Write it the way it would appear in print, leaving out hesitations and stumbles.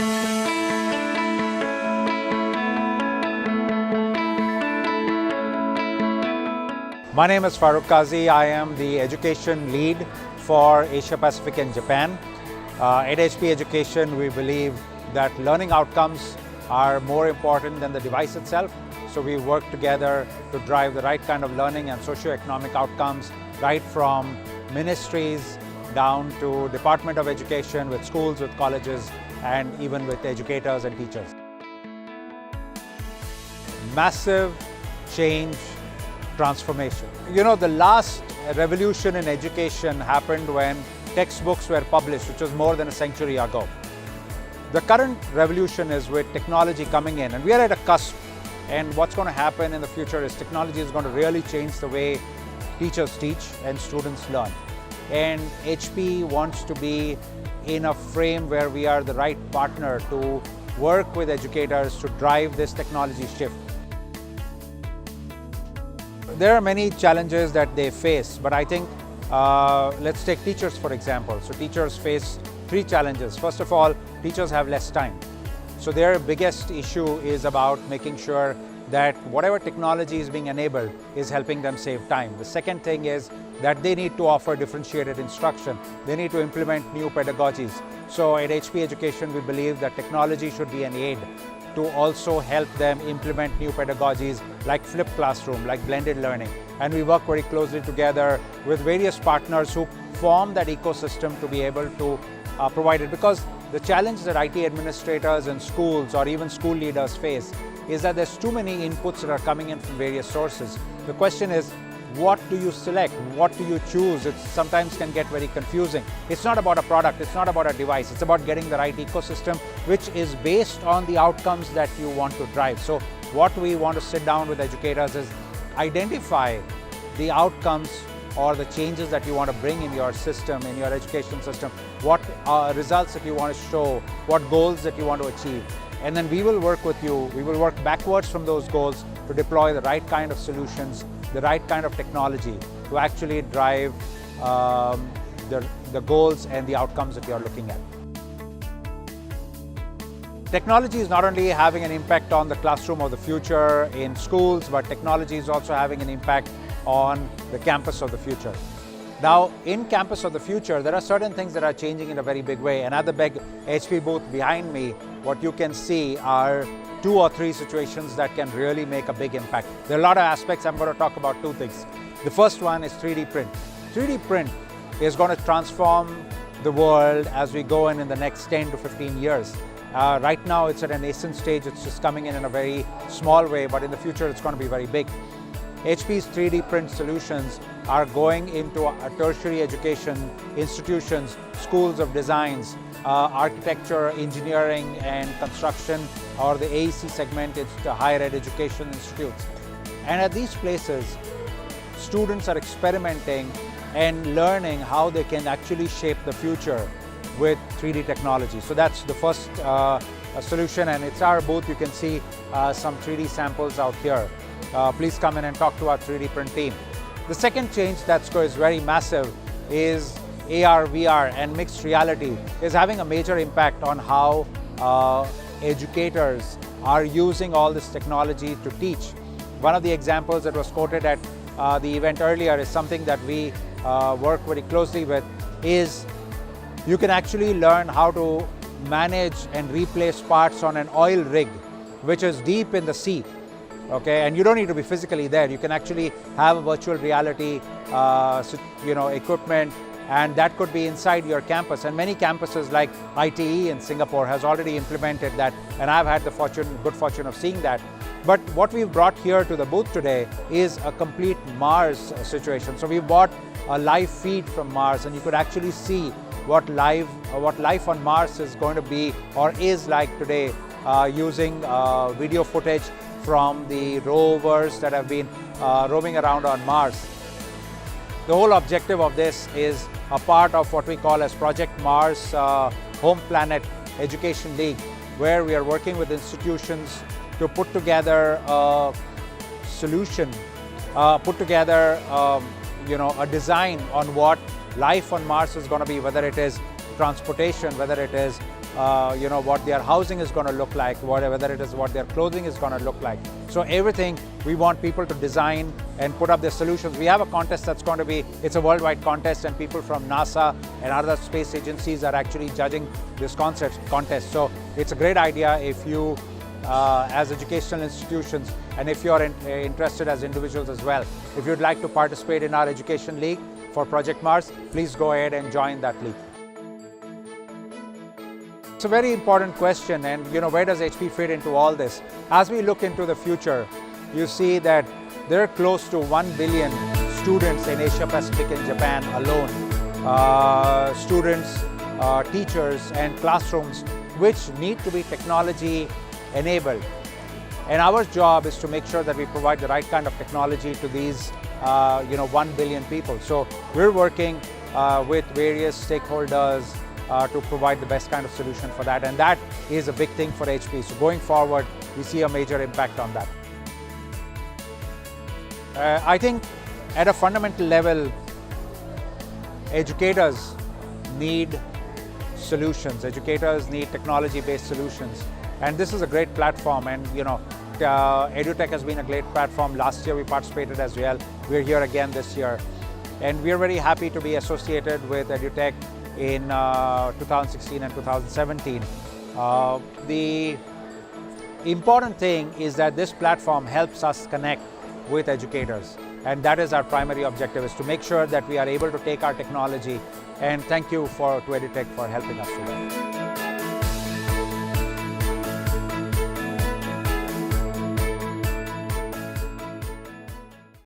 My name is Farukh Kazi. I am the education lead for Asia Pacific and Japan. At HP Education, we believe that learning outcomes are more important than the device itself. So we work together to drive the right kind of learning and socio-economic outcomes, right from ministries down to Department of Education, with schools, with colleges, and even with educators and teachers. Massive change, transformation. You know, the last revolution in education happened when textbooks were published, which was more than a century ago. The current revolution is with technology coming in, and we are at a cusp. And what's going to happen in the future is technology is going to really change the way teachers teach and students learn. And HP wants to be in a frame where we are the right partner to work with educators to drive this technology shift. There are many challenges that they face, but I think let's take teachers for example. So teachers face three challenges. First of all, teachers have less time. So their biggest issue is about making sure that whatever technology is being enabled is helping them save time. The second thing is that they need to offer differentiated instruction. They need to implement new pedagogies. So at HP Education, we believe that technology should be an aid to also help them implement new pedagogies like flipped classroom, like blended learning. And we work very closely together with various partners who form that ecosystem to be able to provide it. Because the challenge that IT administrators and schools or even school leaders face is that there's too many inputs that are coming in from various sources. The question is, what do you select? What do you choose? It sometimes can get very confusing. It's not about a product, it's not about a device, it's about getting the right ecosystem which is based on the outcomes that you want to drive. So what we want to sit down with educators is identify the outcomes or the changes that you want to bring in your system, in your education system, what results that you want to show, what goals that you want to achieve. And then we will work with you, we will work backwards from those goals to deploy the right kind of solutions, the right kind of technology to actually drive the goals and the outcomes that you're looking at. Technology is not only having an impact on the classroom of the future in schools, but technology is also having an impact on the campus of the future. Now, in campus of the future, there are certain things that are changing in a very big way. And at the big HP booth behind me, what you can see are 2 or 3 situations that can really make a big impact. There are a lot of aspects. I'm going to talk about 2 things. The first one is 3D print. 3D print is going to transform the world as we go in the next 10 to 15 years. Right now, it's at a nascent stage. It's just coming in a very small way, but in the future, it's going to be very big. HP's 3D print solutions are going into tertiary education institutions, schools of designs, architecture, engineering and construction, or the AEC segment, it's the higher ed education institutes. And at these places, students are experimenting and learning how they can actually shape the future with 3D technology. So that's the first solution, and it's our booth. You can see some 3D samples out here. Please come in and talk to our 3D print team. The second change that is very massive is AR, VR and mixed reality is having a major impact on how educators are using all this technology to teach. One of the examples that was quoted at the event earlier is something that we work very closely with, is you can actually learn how to manage and replace parts on an oil rig which is deep in the sea. Okay, and you don't need to be physically there. You can actually have a virtual reality equipment, and that could be inside your campus. And many campuses like ITE in Singapore has already implemented that, and I've had the good fortune of seeing that. But what we've brought here to the booth today is a complete Mars situation. So we brought a live feed from Mars, and you could actually see what life on Mars is going to be or is like today using video footage from the rovers that have been roaming around on Mars. The whole objective of this is a part of what we call as Project Mars Home Planet Education League, where we are working with institutions to put together a solution, put together a design on what life on Mars is going to be, whether it is transportation, whether it is what their housing is going to look like, whether it is what their clothing is going to look like. So everything, we want people to design and put up their solutions. We have a contest that's going to be, it's a worldwide contest, and people from NASA and other space agencies are actually judging this contest. So it's a great idea if you, as educational institutions, and if you're interested as individuals as well, if you'd like to participate in our education league for Project Mars, please go ahead and join that league. It's a very important question, and where does HP fit into all this? As we look into the future, you see that there are close to 1 billion students in Asia Pacific and Japan alone. Students, teachers and classrooms which need to be technology enabled. And our job is to make sure that we provide the right kind of technology to these 1 billion people. So we're working with various stakeholders to provide the best kind of solution for that, and that is a big thing for HP. So going forward, we see a major impact on that. I think at a fundamental level, educators need solutions. Educators need technology-based solutions, and this is a great platform. And EduTECH has been a great platform. Last year we participated as well. We're here again this year, and we're very happy to be associated with EduTECH in 2016 and 2017. The important thing is that this platform helps us connect with educators, and that is our primary objective, is to make sure that we are able to take our technology. And thank you to EduTECH for helping us with that.